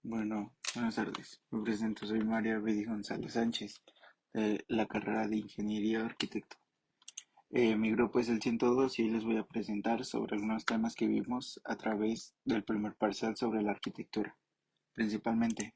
Buenas tardes. Me presento, soy María Bedi González Sánchez, de la carrera de Ingeniería Arquitecto. Mi grupo es el 102 y hoy les voy a presentar sobre algunos temas que vimos a través del primer parcial sobre la arquitectura. Principalmente,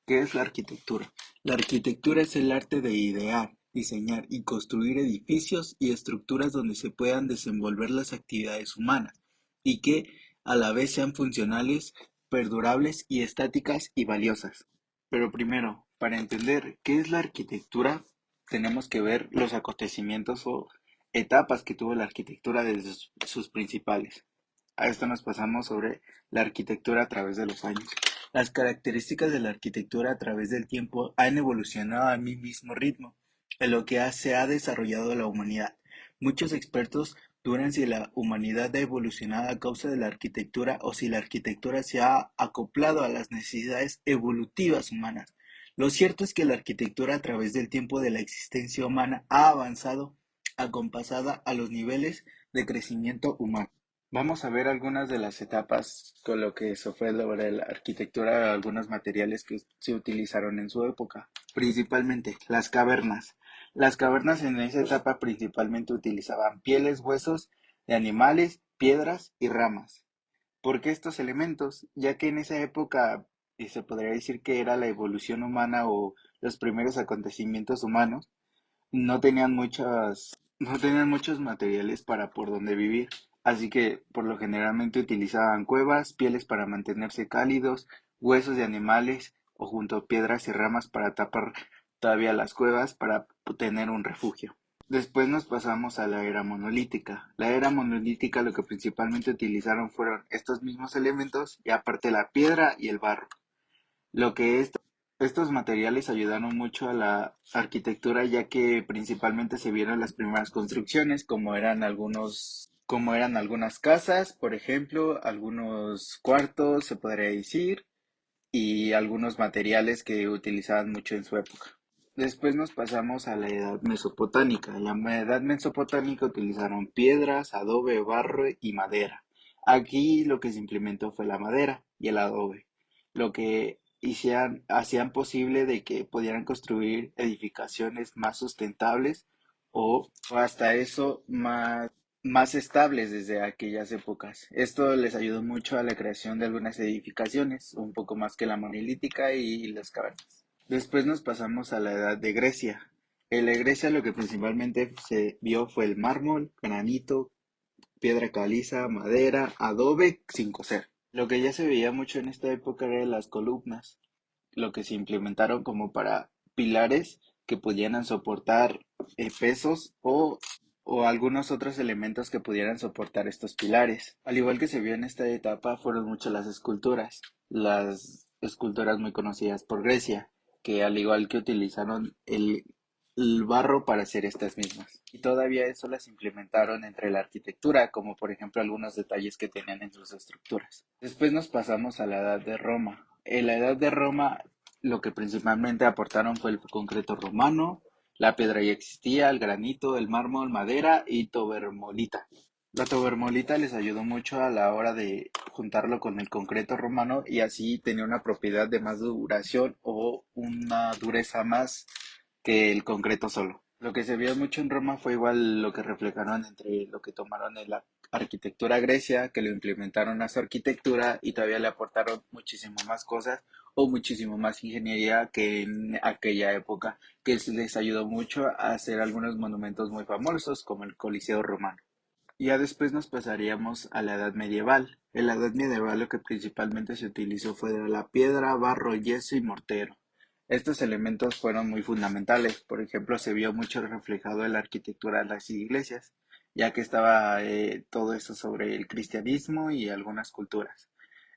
¿qué es la arquitectura? La arquitectura es el arte de idear, diseñar y construir edificios y estructuras donde se puedan desenvolver las actividades humanas y que a la vez sean funcionales, perdurables y estáticas y valiosas. Pero primero, para entender qué es la arquitectura, tenemos que ver los acontecimientos o etapas que tuvo la arquitectura desde sus principales. A esto nos pasamos sobre la arquitectura a través de los años. Las características de la arquitectura a través del tiempo han evolucionado al mismo ritmo en lo que se ha desarrollado la humanidad. Muchos expertos dudan si la humanidad ha evolucionado a causa de la arquitectura o si la arquitectura se ha acoplado a las necesidades evolutivas humanas. Lo cierto es que la arquitectura a través del tiempo de la existencia humana ha avanzado acompasada a los niveles de crecimiento humano. Vamos a ver algunas de las etapas con lo que se fue sobre la arquitectura, algunos materiales que se utilizaron en su época. Principalmente las cavernas. Las cavernas en esa etapa principalmente utilizaban pieles, huesos de animales, piedras y ramas. ¿Por qué estos elementos? Ya que en esa época se podría decir que era la evolución humana o los primeros acontecimientos humanos, no tenían muchos materiales para por donde vivir, así que por lo generalmente utilizaban cuevas, pieles para mantenerse cálidos, huesos de animales o junto a piedras y ramas para tapar todavía las cuevas para tener un refugio. Después nos pasamos a la era monolítica. La era monolítica lo que principalmente utilizaron fueron estos mismos elementos y aparte la piedra y el barro. Lo que estos materiales ayudaron mucho a la arquitectura, ya que principalmente se vieron las primeras construcciones, como eran algunas casas, por ejemplo, algunos cuartos, se podría decir, y algunos materiales que utilizaban mucho en su época. Después nos pasamos a la edad mesopotámica. En la edad mesopotámica utilizaron piedras, adobe, barro y madera. Aquí lo que se implementó fue la madera y el adobe, lo que hacían posible de que pudieran construir edificaciones más sustentables o hasta eso más estables desde aquellas épocas. Esto les ayudó mucho a la creación de algunas edificaciones, un poco más que la monolítica y las cavernas. Después nos pasamos a la Edad de Grecia. En la Grecia lo que principalmente se vio fue el mármol, granito, piedra caliza, madera, adobe sin cocer. Lo que ya se veía mucho en esta época eran las columnas, lo que se implementaron como para pilares que pudieran soportar pesos o algunos otros elementos que pudieran soportar estos pilares. Al igual que se vio en esta etapa, fueron muchas las esculturas muy conocidas por Grecia, que al igual que utilizaron el barro para hacer estas mismas. Y todavía eso las implementaron entre la arquitectura, como por ejemplo algunos detalles que tenían en sus estructuras. Después nos pasamos a la Edad de Roma. En la Edad de Roma lo que principalmente aportaron fue el concreto romano, la piedra ya existía, el granito, el mármol, madera y tobermolita. La tobermolita les ayudó mucho a la hora de juntarlo con el concreto romano y así tenía una propiedad de más duración o una dureza más que el concreto solo. Lo que se vio mucho en Roma fue igual lo que reflejaron entre lo que tomaron de la arquitectura Grecia, que lo implementaron a su arquitectura y todavía le aportaron muchísimo más cosas o muchísimo más ingeniería que en aquella época, que les ayudó mucho a hacer algunos monumentos muy famosos como el Coliseo Romano. Ya después nos pasaríamos a la Edad Medieval. En la Edad Medieval lo que principalmente se utilizó fue la piedra, barro, yeso y mortero. Estos elementos fueron muy fundamentales. Por ejemplo, se vio mucho reflejado en la arquitectura de las iglesias, ya que estaba todo eso sobre el cristianismo y algunas culturas.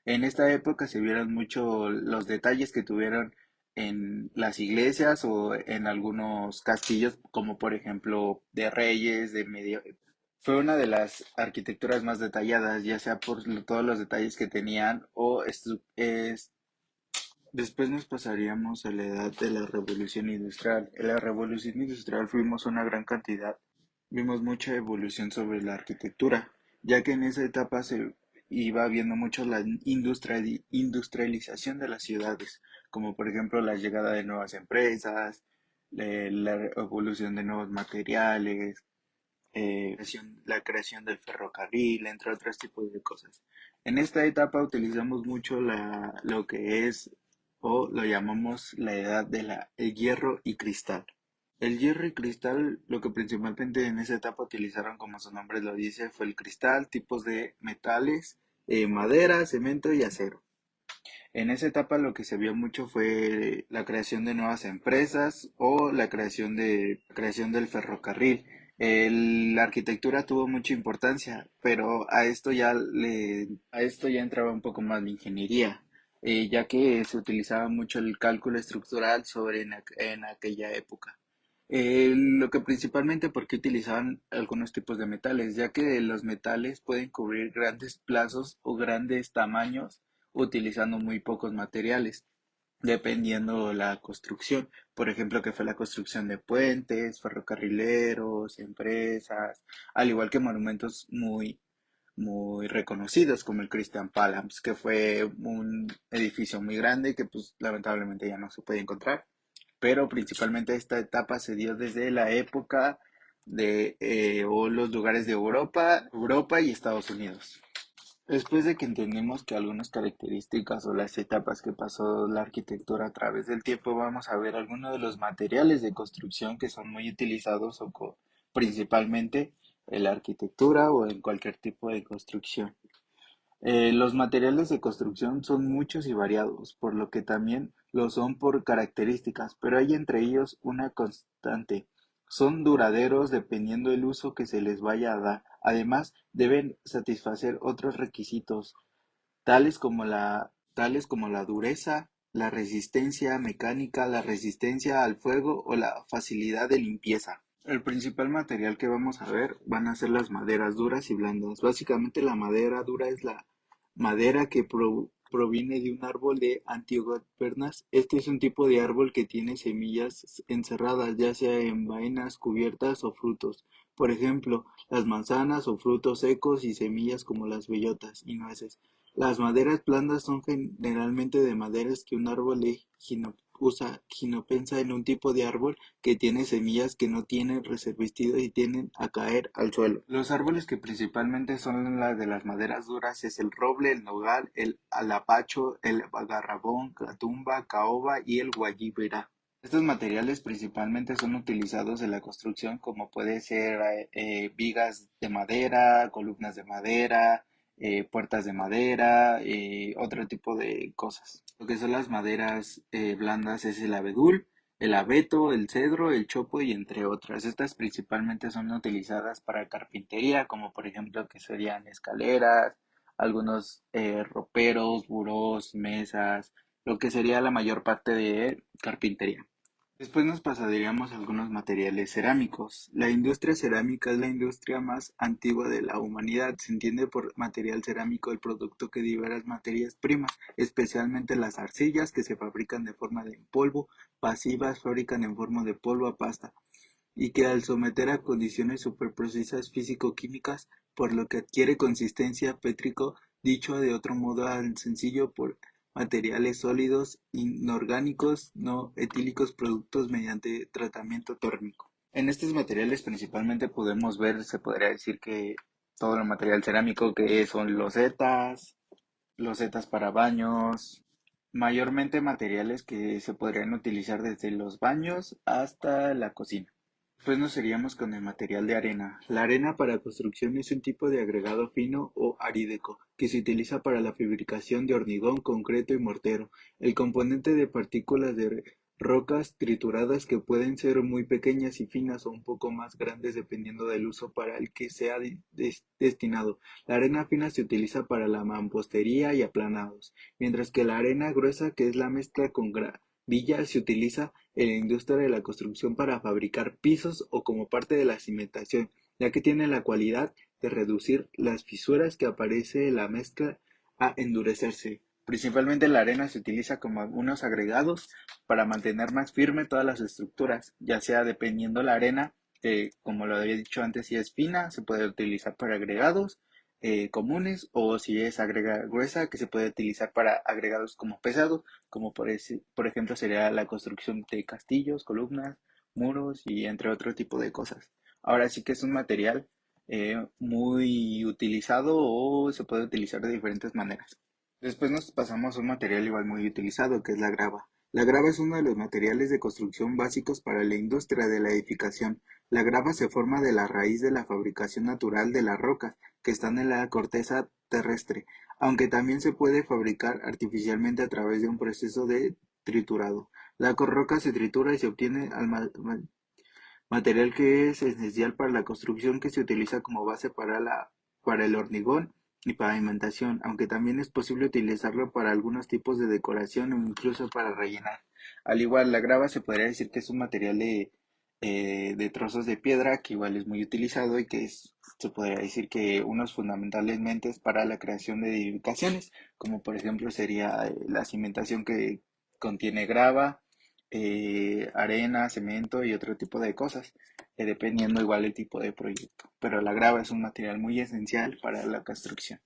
En esta época se vieron mucho los detalles que tuvieron en las iglesias o en algunos castillos, como por ejemplo de reyes, de medio. Fue una de las arquitecturas más detalladas, ya sea por todos los detalles que tenían Después nos pasaríamos a la edad de la revolución industrial. En la revolución industrial vimos mucha evolución sobre la arquitectura, ya que en esa etapa iba habiendo mucho la industrialización de las ciudades, como por ejemplo la llegada de nuevas empresas, la evolución de nuevos materiales, la creación del ferrocarril, entre otros tipos de cosas. En esta etapa utilizamos mucho lo que es o lo llamamos la edad el hierro y cristal. El hierro y cristal, lo que principalmente en esa etapa utilizaron, como su nombre lo dice, fue el cristal, tipos de metales, madera, cemento y acero. En esa etapa lo que se vio mucho fue la creación de nuevas empresas o la creación del ferrocarril. La arquitectura tuvo mucha importancia, pero a esto ya entraba un poco más de ingeniería, ya que se utilizaba mucho el cálculo estructural en aquella época. Lo que principalmente porque utilizaban algunos tipos de metales, ya que los metales pueden cubrir grandes plazos o grandes tamaños utilizando muy pocos materiales, dependiendo la construcción. Por ejemplo, que fue la construcción de puentes, ferrocarrileros, empresas, al igual que monumentos muy reconocidos como el Christian Palace, que fue un edificio muy grande que pues lamentablemente ya no se puede encontrar. Pero principalmente esta etapa se dio desde la época o los lugares de Europa y Estados Unidos. Después de que entendimos que algunas características o las etapas que pasó la arquitectura a través del tiempo, vamos a ver algunos de los materiales de construcción que son muy utilizados principalmente en la arquitectura o en cualquier tipo de construcción. Los materiales de construcción son muchos y variados, por lo que también lo son por características, pero hay entre ellos una constante. Son duraderos dependiendo el uso que se les vaya a dar. Además, deben satisfacer otros requisitos, tales como la dureza, la resistencia mecánica, la resistencia al fuego o la facilidad de limpieza. El principal material que vamos a ver van a ser las maderas duras y blandas. Básicamente la madera dura es la madera que proviene de un árbol de Antiogopernas. Este es un tipo de árbol que tiene semillas encerradas, ya sea en vainas cubiertas o frutos. Por ejemplo, las manzanas o frutos secos y semillas como las bellotas y nueces. Las maderas blandas son generalmente de maderas que un árbol de ginopensa en un tipo de árbol que tiene semillas que no tienen reservestido y tienden a caer al suelo. Los árboles que principalmente son las de las maderas duras es el roble, el nogal, el alapacho, el agarrabón, catumba, caoba y el guayibera. Estos materiales principalmente son utilizados en la construcción como puede ser vigas de madera, columnas de madera, puertas de madera, otro tipo de cosas. Lo que son las maderas blandas es el abedul, el abeto, el cedro, el chopo y entre otras. Estas principalmente son utilizadas para carpintería, como por ejemplo que serían escaleras, algunos roperos, burós, mesas, lo que sería la mayor parte de carpintería. Después nos pasaríamos a algunos materiales cerámicos. La industria cerámica es la industria más antigua de la humanidad. Se entiende por material cerámico el producto que diversas materias primas, especialmente las arcillas que se fabrican de forma de polvo, pasivas fabrican en forma de polvo a pasta, y que al someter a condiciones superprecisas físico-químicas, por lo que adquiere consistencia pétrico, dicho de otro modo al sencillo por materiales sólidos, inorgánicos, no etílicos productos mediante tratamiento térmico. En estos materiales principalmente podemos ver, se podría decir que todo el material cerámico que son losetas para baños, mayormente materiales que se podrían utilizar desde los baños hasta la cocina. Pues nos seríamos con el material de arena. La arena para construcción es un tipo de agregado fino o arídico que se utiliza para la fabricación de hormigón, concreto y mortero. El componente de partículas de rocas trituradas que pueden ser muy pequeñas y finas o un poco más grandes dependiendo del uso para el que sea destinado. La arena fina se utiliza para la mampostería y aplanados, mientras que la arena gruesa, que es la mezcla con gravilla, se utiliza en la industria de la construcción para fabricar pisos o como parte de la cimentación, ya que tiene la cualidad de reducir las fisuras que aparece la mezcla a endurecerse. Principalmente la arena se utiliza como unos agregados para mantener más firme todas las estructuras, ya sea dependiendo la arena, como lo había dicho antes, si es fina, se puede utilizar para agregados, comunes, o si es agrega gruesa, que se puede utilizar para agregados como pesado, como por ejemplo sería la construcción de castillos, columnas, muros y entre otro tipo de cosas. Ahora sí que es un material muy utilizado o se puede utilizar de diferentes maneras. Después nos pasamos a un material igual muy utilizado, que es la grava. La grava es uno de los materiales de construcción básicos para la industria de la edificación. La grava se forma de la raíz de la fabricación natural de las rocas que están en la corteza terrestre, aunque también se puede fabricar artificialmente a través de un proceso de triturado. La roca se tritura y se obtiene material que es esencial para la construcción, que se utiliza como base para el hormigón y pavimentación, aunque también es posible utilizarlo para algunos tipos de decoración o incluso para rellenar. Al igual, la grava se podría decir que es un material de trozos de piedra que igual es muy utilizado y que se podría decir que unos fundamentalmente es para la creación de edificaciones, como por ejemplo sería la cimentación que contiene grava, arena, cemento y otro tipo de cosas, dependiendo igual el tipo de proyecto. Pero la grava es un material muy esencial para la construcción.